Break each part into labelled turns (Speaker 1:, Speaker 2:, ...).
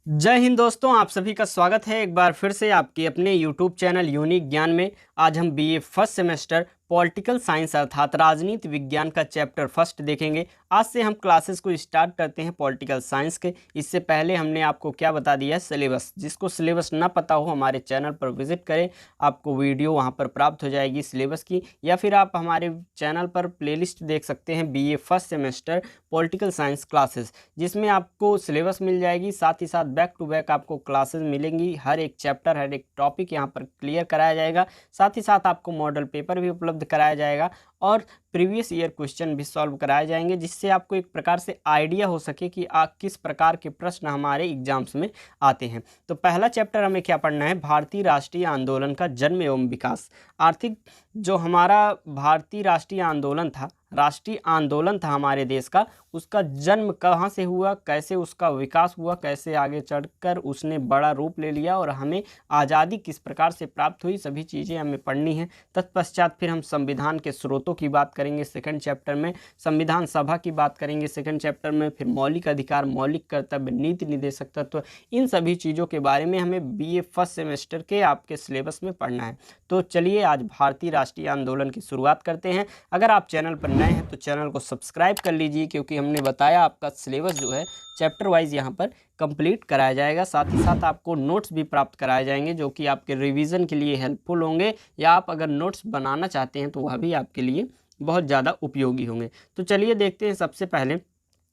Speaker 1: जय हिंद दोस्तों, आप सभी का स्वागत है एक बार फिर से आपके अपने YouTube चैनल यूनिक ज्ञान में। आज हम BA first semester political science अर्थात राजनीति विज्ञान का चैप्टर फर्स्ट देखेंगे। आज से हम क्लासेस को स्टार्ट करते हैं पॉलिटिकल साइंस के। इससे पहले हमने आपको क्या बता दिया है, सिलेबस। जिसको सिलेबस ना पता हो हमारे चैनल पर विजिट करें, आपको वीडियो वहां पर प्राप्त हो जाएगी सिलेबस की, या फिर आप हमारे चैनल पर प्लेलिस्ट देख सकते हैं BA first semester political science classes, जिसमें आपको सिलेबस मिल जाएगी। साथ ही साथ बैक टू बैक आपको क्लासेस मिलेंगी। हर एक चैप्टर, हर एक टॉपिक यहाँ पर क्लियर कराया जाएगा। साथ ही साथ आपको मॉडल पेपर भी उपलब्ध कराया जाएगा और प्रीवियस ईयर क्वेश्चन भी सॉल्व कराए जाएंगे, जिससे आपको एक प्रकार से आइडिया हो सके कि किस प्रकार के प्रश्न हमारे एग्जाम्स में आते हैं। तो पहला चैप्टर हमें क्या पढ़ना है, भारतीय राष्ट्रीय आंदोलन का जन्म एवं विकास। आर्थिक जो हमारा भारतीय राष्ट्रीय आंदोलन था हमारे देश का, उसका जन्म कहाँ से हुआ, कैसे उसका विकास हुआ, कैसे आगे चढ़कर उसने बड़ा रूप ले लिया और हमें आज़ादी किस प्रकार से प्राप्त हुई, सभी चीज़ें हमें पढ़नी हैं। तत्पश्चात फिर हम संविधान के स्रोतों की बात करेंगे सेकंड चैप्टर में, संविधान सभा की बात करेंगे सेकंड चैप्टर में, फिर मौलिक अधिकार, मौलिक कर्तव्य, नीति निर्देशक तत्व, इन सभी चीज़ों के बारे में हमें बीए फर्स्ट सेमेस्टर के आपके सिलेबस में पढ़ना है। तो चलिए आज भारतीय राष्ट्रीय आंदोलन की शुरुआत करते हैं। अगर आप चैनल पर नए हैं तो चैनल को सब्सक्राइब कर लीजिए, क्योंकि हमने बताया आपका सिलेबस जो है चैप्टर वाइज यहाँ पर कंप्लीट कराया जाएगा। साथ ही साथ आपको नोट्स भी प्राप्त कराए जाएंगे, जो कि आपके रिवीजन के लिए हेल्पफुल होंगे, या आप अगर नोट्स बनाना चाहते हैं तो वह भी आपके लिए बहुत ज़्यादा उपयोगी होंगे। तो चलिए देखते हैं सबसे पहले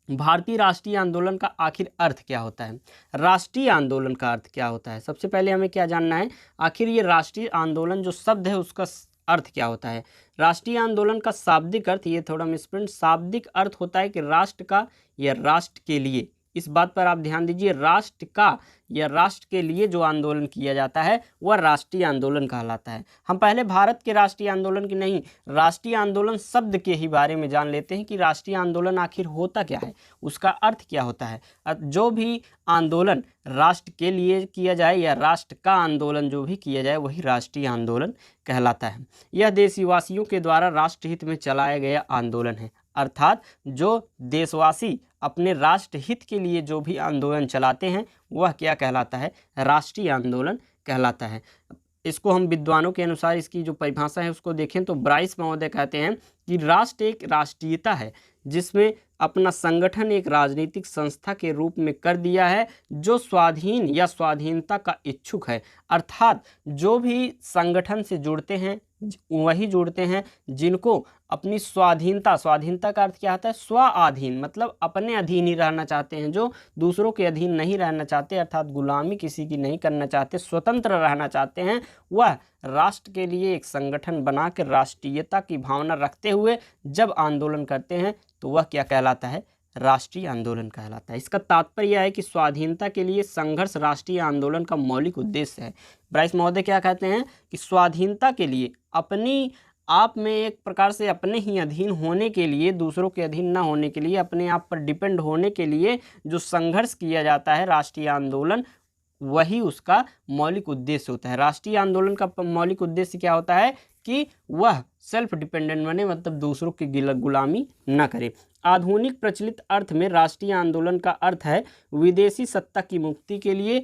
Speaker 1: भारतीय राष्ट्रीय आंदोलन का आखिर अर्थ क्या होता है। राष्ट्रीय आंदोलन का अर्थ क्या होता है, सबसे पहले हमें क्या जानना है, आखिर ये राष्ट्रीय आंदोलन जो शब्द है उसका अर्थ क्या होता है। राष्ट्रीय आंदोलन का शाब्दिक अर्थ, ये थोड़ा मिसप्रिंट, शाब्दिक अर्थ होता है कि राष्ट्र का या राष्ट्र के लिए। इस बात पर आप ध्यान दीजिए, राष्ट्र का या राष्ट्र के लिए जो आंदोलन किया जाता है वह राष्ट्रीय आंदोलन कहलाता है। हम पहले भारत के राष्ट्रीय आंदोलन की नहीं, राष्ट्रीय आंदोलन शब्द के ही बारे में जान लेते हैं कि राष्ट्रीय आंदोलन आखिर होता क्या है, उसका अर्थ क्या होता है। जो भी आंदोलन राष्ट्र के लिए किया जाए या राष्ट्र का आंदोलन जो भी किया जाए वही राष्ट्रीय आंदोलन कहलाता है। यह देशवासियों के द्वारा राष्ट्रहित में चलाया गया आंदोलन है, अर्थात जो देशवासी अपने राष्ट्रहित के लिए जो भी आंदोलन चलाते हैं वह क्या कहलाता है, राष्ट्रीय आंदोलन कहलाता है। इसको हम विद्वानों के अनुसार इसकी जो परिभाषा है उसको देखें तो ब्राइस महोदय कहते हैं कि राष्ट्र एक राष्ट्रीयता है जिसमें अपना संगठन एक राजनीतिक संस्था के रूप में कर दिया है जो स्वाधीन या स्वाधीनता का इच्छुक है। अर्थात जो भी संगठन से जुड़ते हैं वही जुड़ते हैं जिनको अपनी स्वाधीनता, स्वाधीनता का अर्थ क्या होता है, स्वाधीन, मतलब अपने अधीन ही रहना चाहते हैं, जो दूसरों के अधीन नहीं रहना चाहते, अर्थात गुलामी किसी की नहीं करना चाहते, स्वतंत्र रहना चाहते हैं, वह राष्ट्र के लिए एक संगठन बनाकर राष्ट्रीयता की भावना रखते हुए जब आंदोलन करते हैं तो वह क्या कहलाता है, राष्ट्रीय आंदोलन कहलाता है। इसका तात्पर्य यह है कि स्वाधीनता के लिए संघर्ष राष्ट्रीय आंदोलन का मौलिक उद्देश्य है। ब्राइस महोदय क्या कहते हैं कि स्वाधीनता के लिए, अपनी आप में एक प्रकार से अपने ही अधीन होने के लिए, दूसरों के अधीन न होने के लिए, अपने आप पर डिपेंड होने के लिए जो संघर्ष किया जाता है राष्ट्रीय आंदोलन, वही उसका मौलिक उद्देश्य होता है। राष्ट्रीय आंदोलन का मौलिक उद्देश्य क्या होता है कि वह सेल्फ डिपेंडेंट बने, मतलब दूसरों की गुलामी न करे। आधुनिक प्रचलित अर्थ में राष्ट्रीय आंदोलन का अर्थ है विदेशी सत्ता की मुक्ति के लिए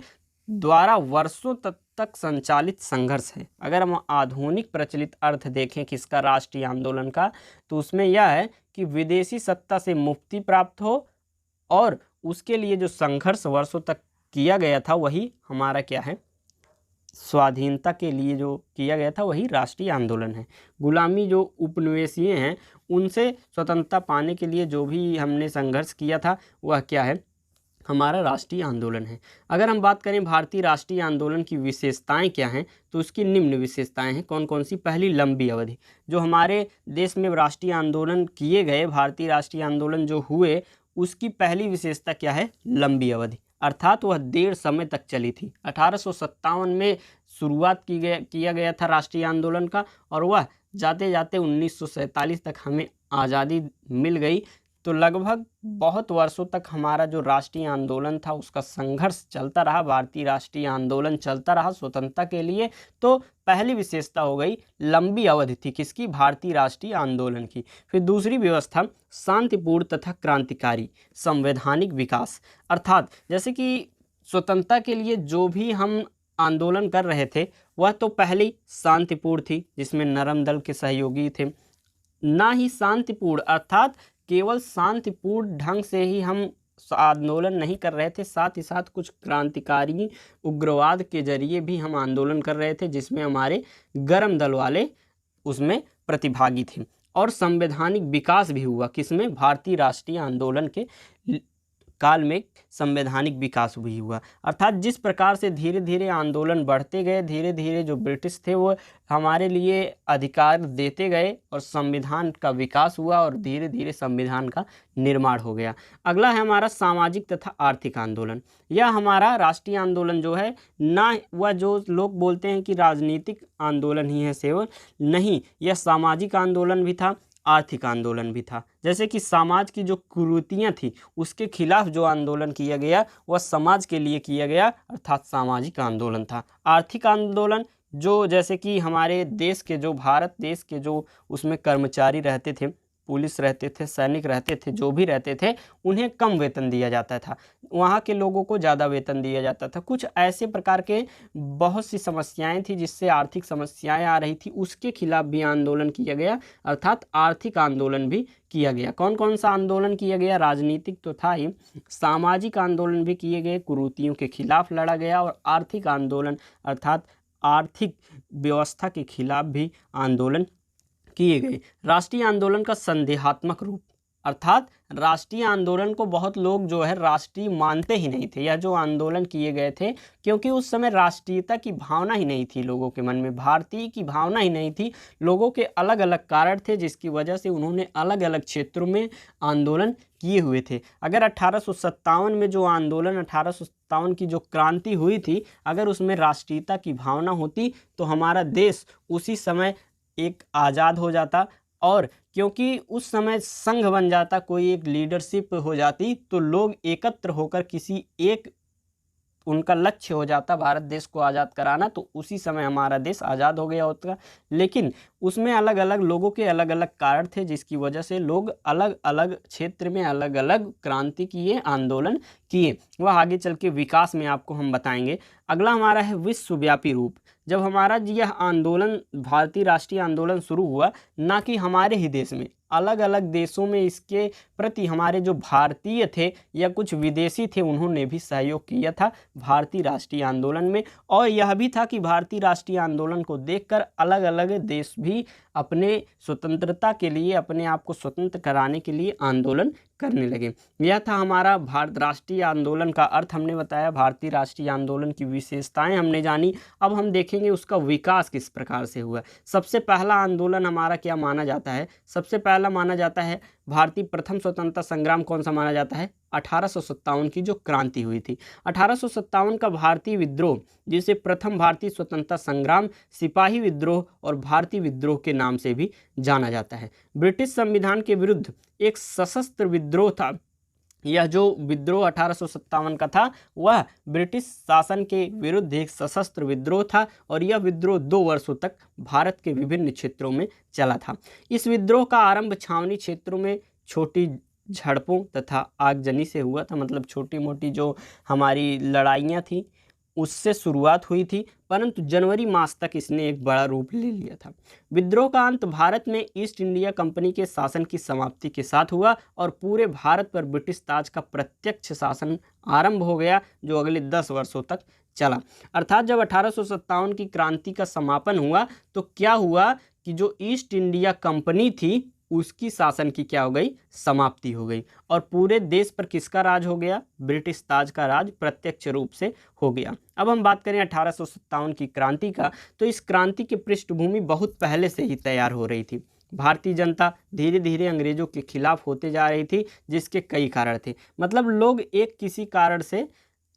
Speaker 1: द्वारा वर्षों तक संचालित संघर्ष है। अगर हम आधुनिक प्रचलित अर्थ देखें किसका, राष्ट्रीय आंदोलन का, तो उसमें यह है कि विदेशी सत्ता से मुक्ति प्राप्त हो और उसके लिए जो संघर्ष वर्षों तक किया गया था वही हमारा क्या है, स्वाधीनता के लिए जो किया गया था वही राष्ट्रीय आंदोलन है। गुलामी जो उपनिवेशीय हैं उनसे स्वतंत्रता पाने के लिए जो भी हमने संघर्ष किया था वह क्या है, हमारा राष्ट्रीय आंदोलन है। अगर हम बात करें भारतीय राष्ट्रीय आंदोलन की विशेषताएं क्या हैं, तो उसकी निम्न विशेषताएं हैं। कौन कौन सी, पहली लंबी अवधि, जो हमारे देश में राष्ट्रीय आंदोलन किए गए, भारतीय राष्ट्रीय आंदोलन जो हुए उसकी पहली विशेषता क्या है, लंबी अवधि, अर्थात वह देर समय तक चली थी। 1857 में शुरुआत किया गया था राष्ट्रीय आंदोलन का और वह जाते जाते 1947 तक हमें आज़ादी मिल गई। तो लगभग बहुत वर्षों तक हमारा जो राष्ट्रीय आंदोलन था उसका संघर्ष चलता रहा, भारतीय राष्ट्रीय आंदोलन चलता रहा स्वतंत्रता के लिए। तो पहली विशेषता हो गई लंबी अवधि थी किसकी, भारतीय राष्ट्रीय आंदोलन की। फिर दूसरी व्यवस्था शांतिपूर्ण तथा क्रांतिकारी संवैधानिक विकास, अर्थात जैसे कि स्वतंत्रता के लिए जो भी हम आंदोलन कर रहे थे वह तो पहली शांतिपूर्ण थी, जिसमें नरम दल के सहयोगी थे। ना ही शांतिपूर्ण अर्थात केवल शांतिपूर्ण ढंग से ही हम आंदोलन नहीं कर रहे थे, साथ ही साथ कुछ क्रांतिकारी उग्रवाद के जरिए भी हम आंदोलन कर रहे थे, जिसमें हमारे गर्म दल वाले उसमें प्रतिभागी थे। और संवैधानिक विकास भी हुआ, किसमें? भारतीय राष्ट्रीय आंदोलन के काल में संवैधानिक विकास भी हुआ। अर्थात जिस प्रकार से धीरे धीरे आंदोलन बढ़ते गए, धीरे धीरे जो ब्रिटिश थे वो हमारे लिए अधिकार देते गए और संविधान का विकास हुआ और धीरे धीरे संविधान का निर्माण हो गया। अगला है हमारा सामाजिक तथा आर्थिक आंदोलन। यह हमारा राष्ट्रीय आंदोलन जो है, ना वह जो लोग बोलते हैं कि राजनीतिक आंदोलन ही है सेवल, नहीं, यह सामाजिक आंदोलन भी था, आर्थिक आंदोलन भी था। जैसे कि समाज की जो कुरीतियाँ थी उसके खिलाफ जो आंदोलन किया गया वह समाज के लिए किया गया, अर्थात सामाजिक आंदोलन था। आर्थिक आंदोलन जो जैसे कि हमारे देश के जो भारत देश के जो उसमें कर्मचारी रहते थे, पुलिस रहते थे, सैनिक रहते थे, जो भी रहते थे, उन्हें कम वेतन दिया जाता था, वहाँ के लोगों को ज़्यादा वेतन दिया जाता था। कुछ ऐसे प्रकार के बहुत सी समस्याएं थी जिससे आर्थिक समस्याएं आ रही थी, उसके खिलाफ भी आंदोलन किया गया, अर्थात आर्थिक आंदोलन भी किया गया। कौन कौन सा आंदोलन किया गया? राजनीतिक तो था ही, सामाजिक आंदोलन भी किए गए, कुरीतियों के खिलाफ लड़ा गया, और आर्थिक आंदोलन अर्थात आर्थिक व्यवस्था के खिलाफ भी आंदोलन किए गए। राष्ट्रीय आंदोलन का संदेहात्मक रूप, अर्थात राष्ट्रीय आंदोलन को बहुत लोग जो है राष्ट्रीय मानते ही नहीं थे। यह जो आंदोलन किए गए थे, क्योंकि उस समय राष्ट्रीयता की भावना ही नहीं थी लोगों के मन में, भारतीय की भावना ही नहीं थी, लोगों के अलग अलग कारण थे जिसकी वजह से उन्होंने अलग अलग क्षेत्रों में आंदोलन किए हुए थे। अगर 1857 में जो आंदोलन 1857 की जो क्रांति हुई थी, अगर उसमें राष्ट्रीयता की भावना होती तो हमारा देश उसी समय एक आज़ाद हो जाता, और क्योंकि उस समय संघ बन जाता, कोई एक लीडरशिप हो जाती, तो लोग एकत्र होकर किसी एक उनका लक्ष्य हो जाता भारत देश को आज़ाद कराना, तो उसी समय हमारा देश आज़ाद हो गया होता। लेकिन उसमें अलग अलग लोगों के अलग अलग कारण थे जिसकी वजह से लोग अलग अलग क्षेत्र में अलग अलग क्रांति किए, आंदोलन किए। वह आगे चल के विकास में आपको हम बताएंगे। अगला हमारा है विश्वव्यापी रूप। जब हमारा यह आंदोलन भारतीय राष्ट्रीय आंदोलन शुरू हुआ, ना कि हमारे ही देश में, अलग अलग देशों में इसके प्रति हमारे जो भारतीय थे या कुछ विदेशी थे, उन्होंने भी सहयोग किया था भारतीय राष्ट्रीय आंदोलन में। और यह भी था कि भारतीय राष्ट्रीय आंदोलन को देखकर अलग अलग देश भी अपने स्वतंत्रता के लिए, अपने आप को स्वतंत्र कराने के लिए आंदोलन करने लगे। यह था हमारा भारत राष्ट्रीय आंदोलन का अर्थ हमने बताया, भारतीय राष्ट्रीय आंदोलन की विशेषताएं हमने जानी। अब हम देखेंगे उसका विकास किस प्रकार से हुआ। सबसे पहला आंदोलन हमारा क्या माना जाता है? सबसे पहला माना जाता है भारतीय प्रथम स्वतंत्रता संग्राम कौन सा माना जाता है? 1857 की जो क्रांति हुई थी, 1857 का भारतीय विद्रोह, जिसे प्रथम भारतीय स्वतंत्रता संग्राम, सिपाही विद्रोह और भारतीय विद्रोह के नाम से भी जाना जाता है। ब्रिटिश संविधान के विरुद्ध एक सशस्त्र विद्रोह था। यह जो विद्रोह 1857 का था वह ब्रिटिश शासन के विरुद्ध एक सशस्त्र विद्रोह था, और यह विद्रोह 2 वर्षों तक भारत के विभिन्न क्षेत्रों में चला था। इस विद्रोह का आरंभ छावनी क्षेत्रों में छोटी झड़पों तथा आगजनी से हुआ था, मतलब छोटी मोटी जो हमारी लड़ाइयाँ थी उससे शुरुआत हुई थी, परंतु जनवरी मास तक इसने एक बड़ा रूप ले लिया था। विद्रोह का अंत भारत में ईस्ट इंडिया कंपनी के शासन की समाप्ति के साथ हुआ और पूरे भारत पर ब्रिटिश ताज का प्रत्यक्ष शासन आरंभ हो गया, जो अगले 10 वर्षों तक चला। अर्थात जब 1857 की क्रांति का समापन हुआ तो क्या हुआ कि जो ईस्ट इंडिया कंपनी थी उसकी शासन की क्या हो गई? समाप्ति हो गई, और पूरे देश पर किसका राज हो गया? ब्रिटिश ताज का राज प्रत्यक्ष रूप से हो गया। अब हम बात करें 1857 की क्रांति का, तो इस क्रांति की पृष्ठभूमि बहुत पहले से ही तैयार हो रही थी। भारतीय जनता धीरे धीरे अंग्रेजों के खिलाफ होते जा रही थी, जिसके कई कारण थे। मतलब लोग एक किसी कारण से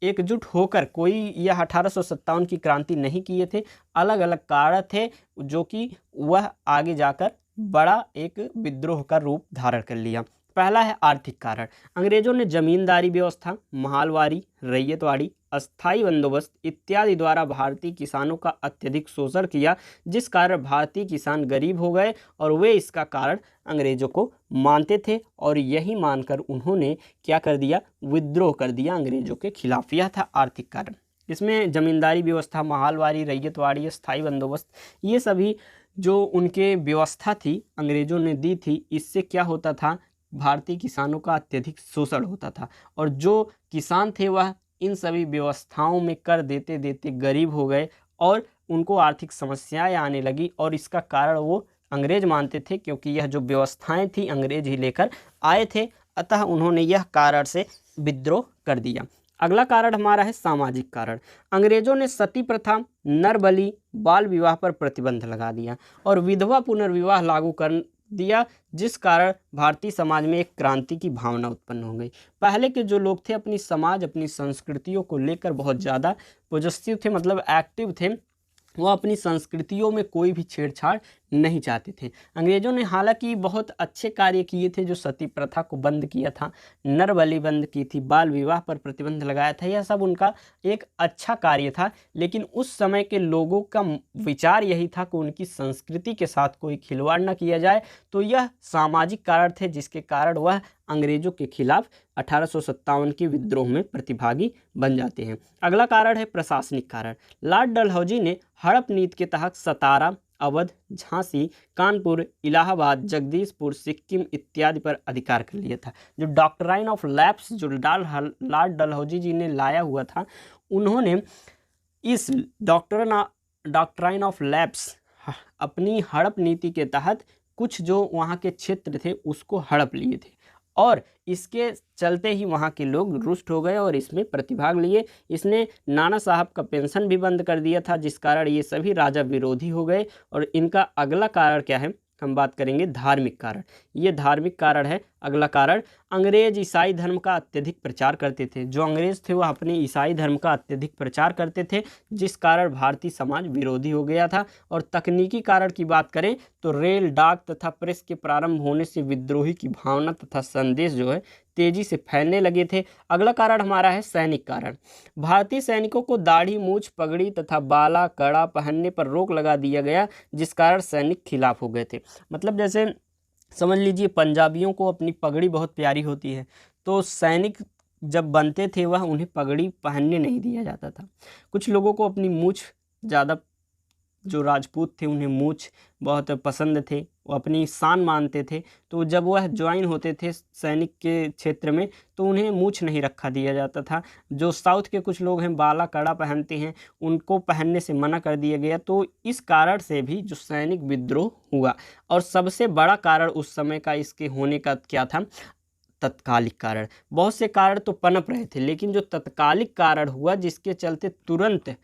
Speaker 1: एकजुट होकर कोई यह 1857 की क्रांति नहीं किए थे, अलग अलग कारण थे जो कि वह आगे जाकर बड़ा एक विद्रोह का रूप धारण कर लिया। पहला है आर्थिक कारण। अंग्रेजों ने जमींदारी व्यवस्था, माहलवारी, रैयतवाड़ी, अस्थायी बंदोबस्त इत्यादि द्वारा भारतीय किसानों का अत्यधिक शोषण किया, जिस कारण भारतीय किसान गरीब हो गए और वे इसका कारण अंग्रेजों को मानते थे और यही मानकर उन्होंने क्या कर दिया, विद्रोह कर दिया अंग्रेजों के खिलाफ। यह था आर्थिक कारण। इसमें जमींदारी व्यवस्था, माहलवारी, रैयतवाड़ी, स्थायी बंदोबस्त, ये सभी जो उनके व्यवस्था थी अंग्रेजों ने दी थी, इससे क्या होता था, भारतीय किसानों का अत्यधिक शोषण होता था और जो किसान थे वह इन सभी व्यवस्थाओं में कर देते देते गरीब हो गए और उनको आर्थिक समस्याएं आने लगी और इसका कारण वो अंग्रेज मानते थे, क्योंकि यह जो व्यवस्थाएं थी अंग्रेज ही लेकर आए थे, अतः उन्होंने यह कारण से विद्रोह कर दिया। अगला कारण हमारा है सामाजिक कारण। अंग्रेजों ने सती प्रथा, नरबलि, बाल विवाह पर प्रतिबंध लगा दिया और विधवा पुनर्विवाह लागू कर दिया, जिस कारण भारतीय समाज में एक क्रांति की भावना उत्पन्न हो गई। पहले के जो लोग थे अपनी समाज, अपनी संस्कृतियों को लेकर बहुत ज़्यादा पॉजिटिव थे, मतलब एक्टिव थे, वो अपनी संस्कृतियों में कोई भी छेड़छाड़ नहीं चाहते थे। अंग्रेजों ने हालांकि बहुत अच्छे कार्य किए थे, जो सती प्रथा को बंद किया था, नरबलि बंद की थी, बाल विवाह पर प्रतिबंध लगाया था, यह सब उनका एक अच्छा कार्य था। लेकिन उस समय के लोगों का विचार यही था कि उनकी संस्कृति के साथ कोई खिलवाड़ न किया जाए, तो यह सामाजिक कारण थे जिसके कारण वह अंग्रेजों के खिलाफ 1857 के विद्रोह में प्रतिभागी बन जाते हैं। अगला कारण है प्रशासनिक कारण। लॉर्ड डलहौजी ने हड़प नीति के तहत सतारा, अवध, झांसी, कानपुर, इलाहाबाद, जगदीशपुर, सिक्किम इत्यादि पर अधिकार कर लिया था। जो डॉक्ट्राइन ऑफ लैप्स जो लॉर्ड डलहौजी जी ने लाया हुआ था, उन्होंने इस डॉक्ट्राइन ऑफ लैप्स अपनी हड़प नीति के तहत कुछ जो वहाँ के क्षेत्र थे उसको हड़प लिए थे और इसके चलते ही वहाँ के लोग रुष्ट हो गए और इसमें प्रतिभाग लिए। इसने नाना साहब का पेंशन भी बंद कर दिया था, जिस कारण ये सभी राजा विरोधी हो गए। और इनका अगला कारण क्या है, हम बात करेंगे धार्मिक कारण। ये धार्मिक कारण है अगला कारण। अंग्रेज ईसाई धर्म का अत्यधिक प्रचार करते थे। जो अंग्रेज थे वह अपने ईसाई धर्म का अत्यधिक प्रचार करते थे, जिस कारण भारतीय समाज विरोधी हो गया था। और तकनीकी कारण की बात करें तो रेल, डाक तथा प्रेस के प्रारंभ होने से विद्रोही की भावना तथा संदेश जो है तेजी से फैलने लगे थे। अगला कारण हमारा है सैनिक कारण। भारतीय सैनिकों को दाढ़ी, मूछ, पगड़ी तथा बाला, कड़ा पहनने पर रोक लगा दिया गया, जिस कारण सैनिक खिलाफ हो गए थे। मतलब जैसे समझ लीजिए पंजाबियों को अपनी पगड़ी बहुत प्यारी होती है, तो सैनिक जब बनते थे वह उन्हें पगड़ी पहनने नहीं दिया जाता था। कुछ लोगों को अपनी मूछ ज़्यादा, जो राजपूत थे उन्हें मूछ बहुत पसंद थे, वो अपनी शान मानते थे, तो जब वह ज्वाइन होते थे सैनिक के क्षेत्र में तो उन्हें मूछ नहीं रखा दिया जाता था। जो साउथ के कुछ लोग हैं बाला कड़ा पहनते हैं, उनको पहनने से मना कर दिया गया। तो इस कारण से भी जो सैनिक विद्रोह हुआ। और सबसे बड़ा कारण उस समय का इसके होने का क्या था, तत्कालिक कारण। बहुत से कारण तो पनप रहे थे, लेकिन जो तत्कालिक कारण हुआ जिसके चलते तुरंत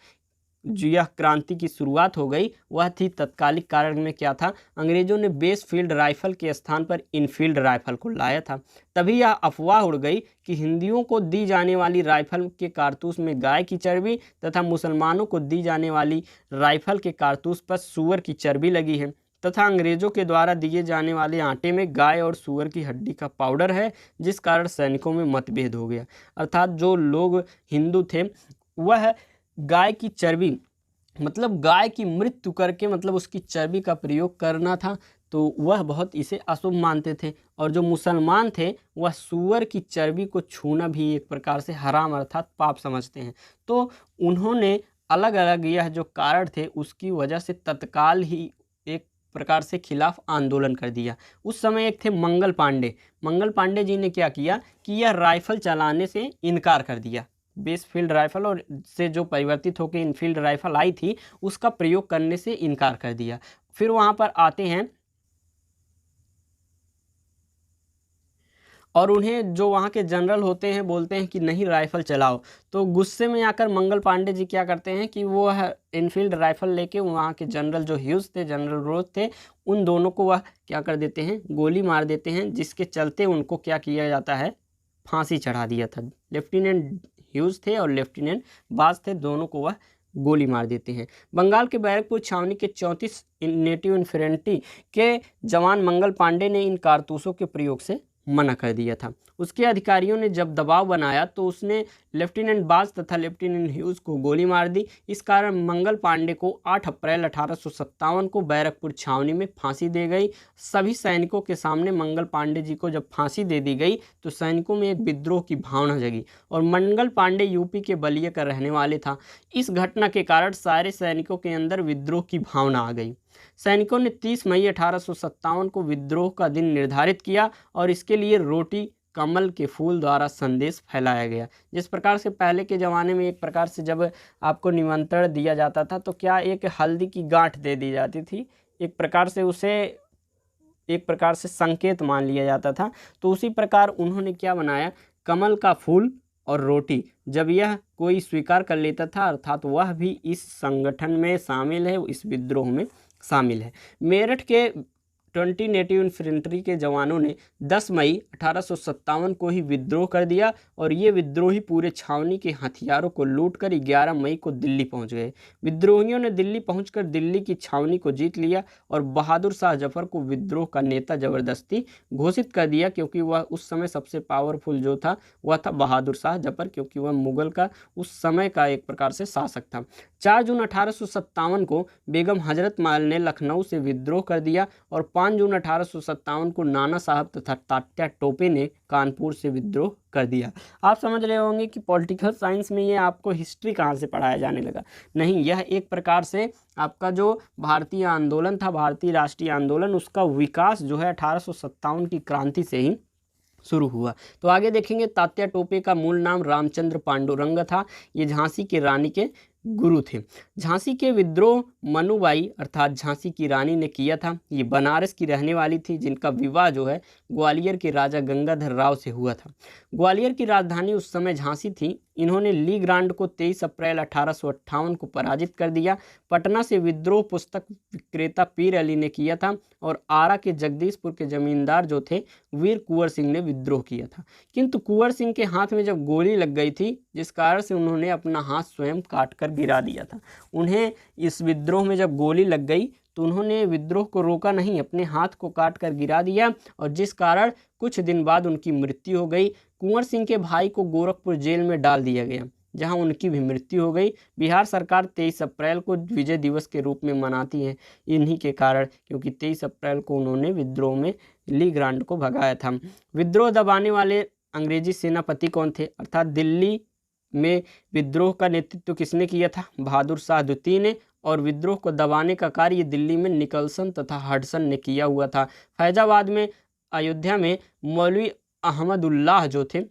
Speaker 1: जो यह क्रांति की शुरुआत हो गई वह थी तत्कालिक कारण में क्या था, अंग्रेजों ने बेस फील्ड राइफल के स्थान पर इनफील्ड राइफल को लाया था। तभी यह अफवाह उड़ गई कि हिंदियों को दी जाने वाली राइफल के कारतूस में गाय की चर्बी तथा मुसलमानों को दी जाने वाली राइफल के कारतूस पर सूअर की चर्बी लगी है, तथा अंग्रेजों के द्वारा दिए जाने वाले आटे में गाय और सूअर की हड्डी का पाउडर है, जिस कारण सैनिकों में मतभेद हो गया। अर्थात जो लोग हिंदू थे वह गाय की चर्बी, मतलब गाय की मृत्यु करके मतलब उसकी चर्बी का प्रयोग करना था, तो वह बहुत इसे अशुभ मानते थे। और जो मुसलमान थे वह सूअर की चर्बी को छूना भी एक प्रकार से हराम अर्थात पाप समझते हैं। तो उन्होंने अलग अलग यह जो कारण थे उसकी वजह से तत्काल ही एक प्रकार से खिलाफ आंदोलन कर दिया। उस समय एक थे मंगल पांडे। मंगल पांडे जी ने क्या किया कि यह राइफल चलाने से इनकार कर दिया। बेस फील्ड राइफल और से जो परिवर्तित होकर इनफील्ड राइफल आई थी उसका प्रयोग करने से इनकार कर दिया। फिर वहाँ पर आते हैं और उन्हें जो वहाँ के जनरल होते हैं बोलते हैं कि नहीं राइफल चलाओ। तो गुस्से में आकर मंगल पांडे जी क्या करते हैं कि वो इनफील्ड राइफल लेके वहाँ के जनरल जो ह्यूज थे, जनरल रोज थे, उन दोनों को वह क्या कर देते हैं, गोली मार देते हैं, जिसके चलते उनको क्या किया जाता है, फांसी चढ़ा दिया था। लेफ्टिनेंट ह्यूज थे और लेफ्टिनेंट बाज थे, दोनों को वह गोली मार देते हैं। बंगाल के बैरकपुर छावनी के 34 नेटिव इन्फेंट्री के जवान मंगल पांडे ने इन कारतूसों के प्रयोग से मना कर दिया था। उसके अधिकारियों ने जब दबाव बनाया तो उसने लेफ्टिनेंट बाज तथा लेफ्टिनेंट ह्यूज को गोली मार दी। इस कारण मंगल पांडे को 8 अप्रैल 1857 को बैरकपुर छावनी में फांसी दे गई। सभी सैनिकों के सामने मंगल पांडे जी को जब फांसी दे दी गई तो सैनिकों में एक विद्रोह की भावना जगी और मंगल पांडे यूपी के बलिया का रहने वाले था। इस घटना के कारण सारे सैनिकों के अंदर विद्रोह की भावना आ गई। सैनिकों ने 30 मई 1857 को विद्रोह का दिन निर्धारित किया और इसके लिए रोटी कमल के फूल द्वारा संदेश फैलाया गया। जिस प्रकार से पहले के ज़माने में एक प्रकार से जब आपको निमंत्रण दिया जाता था तो क्या एक हल्दी की गांठ दे दी जाती थी, एक प्रकार से उसे एक प्रकार से संकेत मान लिया जाता था। तो उसी प्रकार उन्होंने क्या बनाया, कमल का फूल और रोटी। जब यह कोई स्वीकार कर लेता था अर्थात वह भी इस संगठन में शामिल है, इस विद्रोह में शामिल है। मेरठ के 20 नेटिव इन्फेंट्री के जवानों ने 10 मई 1857 को ही विद्रोह कर दिया और ये विद्रोही पूरे छावनी के हथियारों को लूटकर 11 मई को दिल्ली पहुंच गए। विद्रोहियों ने दिल्ली पहुंचकर दिल्ली की छावनी को जीत लिया और बहादुर शाह जफर को विद्रोह का नेता जबरदस्ती घोषित कर दिया, क्योंकि वह उस समय सबसे पावरफुल जो था वह था बहादुर शाह जफर, क्योंकि वह मुगल का उस समय का एक प्रकार से शासक था। 4 जून 1857 को बेगम हजरत महल ने लखनऊ से विद्रोह कर दिया और 5 जून 1857 को नाना साहब तथा तात्या टोपे ने कानपुर से विद्रोह कर दिया। आप समझ रहे होंगे कि पॉलिटिकल साइंस में ये आपको हिस्ट्री कहाँ से पढ़ाया जाने लगा। नहीं, यह एक प्रकार से आपका जो भारतीय आंदोलन था, भारतीय राष्ट्रीय आंदोलन, उसका विकास जो है 1857 की क्रांति से ही शुरू हुआ। तो आगे देखेंगे, तात्या टोपे का मूल नाम रामचंद्र पांडुरंग था। ये झांसी की रानी के गुरु थे। झांसी के विद्रोह मनुबाई अर्थात झांसी की रानी ने किया था। ये बनारस की रहने वाली थी, जिनका विवाह जो है ग्वालियर के राजा गंगाधर राव से हुआ था। ग्वालियर की राजधानी उस समय झांसी थी। इन्होंने ली ग्रांड को 23 अप्रैल 1858 को पराजित कर दिया। पटना से विद्रोह पुस्तक विक्रेता पीर अली ने किया था और आरा के जगदीशपुर के जमींदार जो थे वीर कुंवर सिंह ने विद्रोह किया था। किंतु कुंवर सिंह के हाथ में जब गोली लग गई थी, जिस कारण से उन्होंने अपना हाथ स्वयं काट कर गिरा दिया था। उन्हें इस विद्रोह में जब गोली लग गई तो उन्होंने विद्रोह को रोका नहीं, अपने हाथ को काट कर गिरा दिया और जिस कारण कुछ दिन बाद उनकी मृत्यु हो गई। कुंवर सिंह के भाई को गोरखपुर जेल में डाल दिया गया, जहां उनकी भी मृत्यु हो गई। बिहार सरकार 23 अप्रैल को विजय दिवस के रूप में मनाती है इन्हीं के कारण, क्योंकि 23 अप्रैल को उन्होंने विद्रोह में ली ग्रांड को भगाया था। विद्रोह दबाने वाले अंग्रेजी सेनापति कौन थे, अर्थात दिल्ली में विद्रोह का नेतृत्व किसने किया था, बहादुर शाह द्वितीय ने। और विद्रोह को दबाने का कार्य दिल्ली में निकलसन तथा हडसन ने किया हुआ था। फैजाबाद में, अयोध्या में मौलवी अहमदुल्लाह जो थे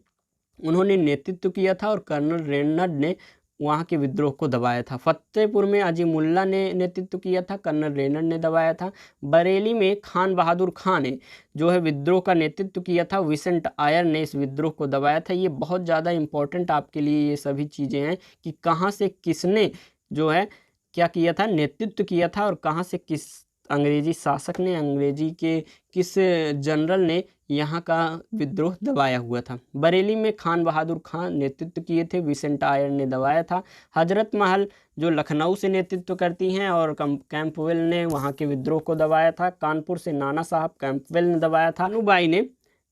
Speaker 1: उन्होंने नेतृत्व किया था और कर्नल रेनल्ड ने वहाँ के विद्रोह को दबाया था। फतेहपुर में अजीमुल्ला ने नेतृत्व किया था, कर्नल रेनल्ड ने दबाया था। बरेली में खान बहादुर खान ने जो है विद्रोह का नेतृत्व किया था, विसेंट आयर ने इस विद्रोह को दबाया था। ये बहुत ज़्यादा इम्पोर्टेंट आपके लिए ये सभी चीज़ें हैं कि कहाँ से किसने जो है क्या किया था, नेतृत्व किया था और कहाँ से किस अंग्रेजी शासक ने, अंग्रेजी के किस जनरल ने यहाँ का विद्रोह दबाया हुआ था। बरेली में खान बहादुर खान नेतृत्व किए थे, विसेंट आयर ने दबाया था। हजरत महल जो लखनऊ से नेतृत्व करती हैं और कैंपवेल ने वहाँ के विद्रोह को दबाया था। कानपुर से नाना साहब कैंपवेल ने दबाया था। मनुबाई ने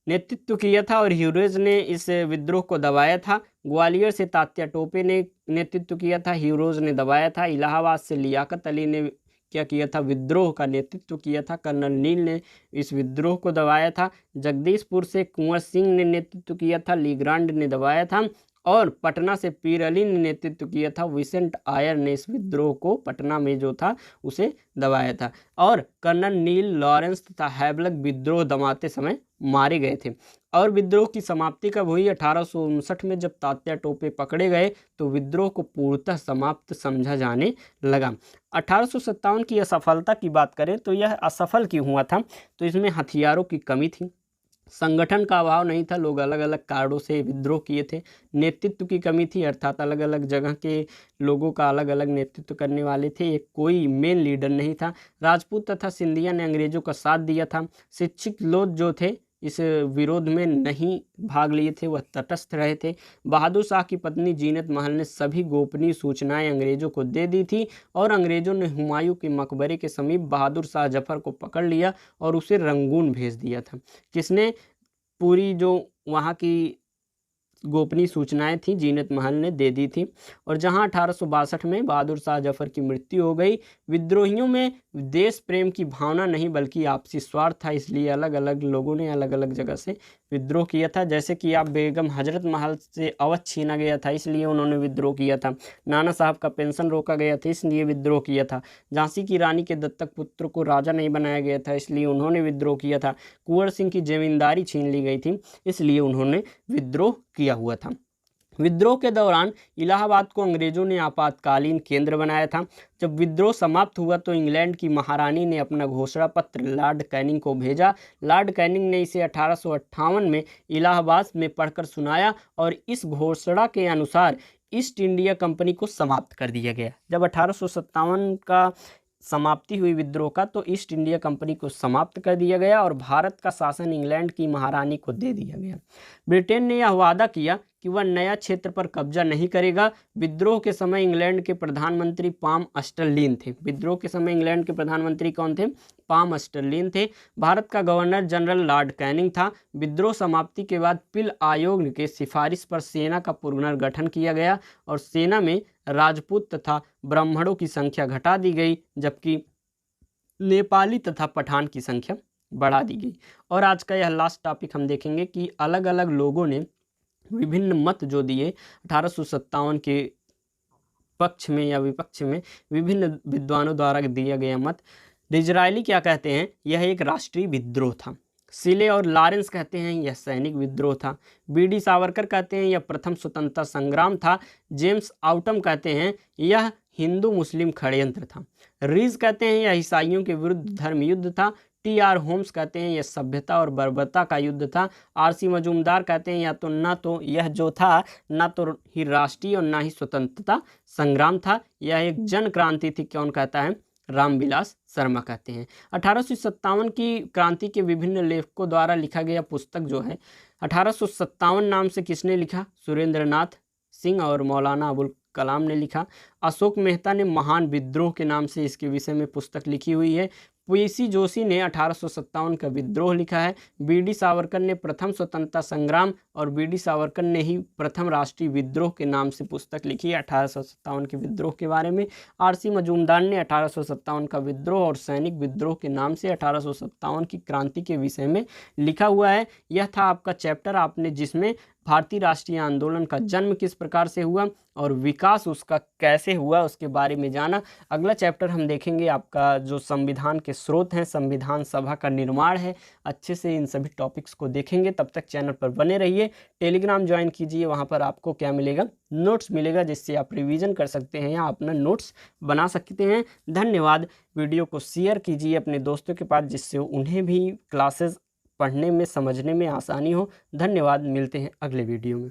Speaker 1: नेतृत्व किया था और ह्यूरोज ने इस विद्रोह को दबाया था। ग्वालियर से तात्या टोपे ने नेतृत्व किया था, ह्यूरोज ने दबाया था। इलाहाबाद से लियाकत अली ने क्या किया था, विद्रोह का नेतृत्व किया था, कर्नल नील ने इस विद्रोह को दबाया था। जगदीशपुर से कुंवर सिंह ने नेतृत्व किया था, ली ग्रांड ने दबाया था और पटना से पीर अली ने नेतृत्व किया था। विसेंट आयर ने इस विद्रोह को पटना में जो था उसे दबाया था और कर्नल नील, लॉरेंस तथा हैवलक विद्रोह दबाते समय मारे गए थे। और विद्रोह की समाप्ति कब हुई, 1859 में जब तात्या टोपे पकड़े गए तो विद्रोह को पूर्णतः समाप्त समझा जाने लगा। 1857 की असफलता की बात करें तो यह असफल क्यों हुआ था, तो इसमें हथियारों की कमी थी, संगठन का अभाव नहीं था, लोग अलग अलग कारणों से विद्रोह किए थे। नेतृत्व की कमी थी, अर्थात अलग अलग जगह के लोगों का अलग अलग नेतृत्व करने वाले थे, एक कोई मेन लीडर नहीं था। राजपूत तथा सिंधिया ने अंग्रेजों का साथ दिया था। शिक्षित लोग जो थे इस विरोध में नहीं भाग लिए थे, वह तटस्थ रहे थे। बहादुर शाह की पत्नी जीनत महल ने सभी गोपनीय सूचनाएं अंग्रेजों को दे दी थी और अंग्रेजों ने हुमायूं के मकबरे के समीप बहादुर शाह जफर को पकड़ लिया और उसे रंगून भेज दिया था। किसने, पूरी जो वहाँ की गोपनीय सूचनाएं थी जीनत महल ने दे दी थी। और जहां 1862 में बहादुर शाह जफर की मृत्यु हो गई। विद्रोहियों में देश प्रेम की भावना नहीं बल्कि आपसी स्वार्थ था, इसलिए अलग अलग लोगों ने अलग अलग जगह से विद्रोह किया था। जैसे कि आप बेगम हजरत महल से अवध छीना गया था, इसलिए उन्होंने विद्रोह किया था। नाना साहब का पेंशन रोका गया था, इसलिए विद्रोह किया था। झांसी की रानी के दत्तक पुत्र को राजा नहीं बनाया गया था, इसलिए उन्होंने विद्रोह किया था। कुंवर सिंह की जमींदारी छीन ली गई थी, इसलिए उन्होंने विद्रोह किया हुआ था। विद्रोह के दौरान इलाहाबाद को अंग्रेजों ने आपातकालीन केंद्र बनाया था। जब विद्रोह समाप्त हुआ तो इंग्लैंड की महारानी ने अपना घोषणा पत्र लॉर्ड कैनिंग को भेजा। लॉर्ड कैनिंग ने इसे 1858 में इलाहाबाद में पढ़कर सुनाया और इस घोषणा के अनुसार ईस्ट इंडिया कंपनी को समाप्त कर दिया गया। जब 1857 का समाप्ति हुई विद्रोह का तो ईस्ट इंडिया कंपनी को समाप्त कर दिया गया और भारत का शासन इंग्लैंड की महारानी को दे दिया गया। ब्रिटेन ने यह वादा किया कि वह नया क्षेत्र पर कब्जा नहीं करेगा। विद्रोह के समय इंग्लैंड के प्रधानमंत्री पाम अस्टरलिन थे। विद्रोह के समय इंग्लैंड के प्रधानमंत्री कौन थे? पाम अस्टरलिन थे। भारत का गवर्नर जनरल लॉर्ड कैनिंग था। विद्रोह समाप्ति के बाद पिल आयोग के सिफारिश पर सेना का पुनर्गठन किया गया और सेना में राजपूत तथा ब्राह्मणों की संख्या घटा दी गई, जबकि नेपाली तथा पठान की संख्या बढ़ा दी गई। और आज का यह लास्ट टॉपिक हम देखेंगे कि अलग अलग लोगों ने विभिन्न मत जो दिए 1857 के पक्ष में या विपक्ष में, विभिन्न विद्वानों द्वारा दिया गया मत। डिजरायली क्या कहते हैं? यह एक राष्ट्रीय विद्रोह था। सिले और लॉरेंस कहते हैं यह सैनिक विद्रोह था। बीडी सावरकर कहते हैं यह प्रथम स्वतंत्रता संग्राम था। जेम्स आउटम कहते हैं यह हिंदू मुस्लिम षड्यंत्र था। रीज कहते हैं यह ईसाइयों के विरुद्ध धर्म युद्ध था। टी.आर. होम्स कहते हैं यह सभ्यता और बर्बरता का युद्ध था। आर.सी. मजूमदार कहते हैं यह जो था ना तो ही राष्ट्रीय और ना ही स्वतंत्रता संग्राम था, यह एक जन क्रांति थी। कौन कहता है? रामविलास शर्मा कहते हैं। 1857 की क्रांति के विभिन्न लेखकों द्वारा लिखा गया पुस्तक जो है 1857 नाम से किसने लिखा? सुरेंद्रनाथ सिंह और मौलाना अबुल कलाम ने लिखा। अशोक मेहता ने महान विद्रोह के नाम से इसके विषय में पुस्तक लिखी हुई है। पी.सी. जोशी ने 1857 का विद्रोह लिखा है। बी.डी. सावरकर ने प्रथम स्वतंत्रता संग्राम और बी.डी. सावरकर ने ही प्रथम राष्ट्रीय विद्रोह के नाम से पुस्तक लिखी है 1857 के विद्रोह के बारे में। आर.सी. मजूमदार ने 1857 का विद्रोह और सैनिक विद्रोह के नाम से 1857 की क्रांति के विषय में लिखा हुआ है। यह था आपका चैप्टर, आपने जिसमें भारतीय राष्ट्रीय आंदोलन का जन्म किस प्रकार से हुआ और विकास उसका कैसे हुआ उसके बारे में जाना। अगला चैप्टर हम देखेंगे आपका जो संविधान के स्रोत हैं, संविधान सभा का निर्माण है। अच्छे से इन सभी टॉपिक्स को देखेंगे। तब तक चैनल पर बने रहिए। टेलीग्राम ज्वाइन कीजिए, वहाँ पर आपको क्या मिलेगा? नोट्स मिलेगा, जिससे आप रिवीजन कर सकते हैं या अपना नोट्स बना सकते हैं। धन्यवाद। वीडियो को शेयर कीजिए अपने दोस्तों के पास, जिससे उन्हें भी क्लासेस पढ़ने में समझने में आसानी हो। धन्यवाद। मिलते हैं अगले वीडियो में।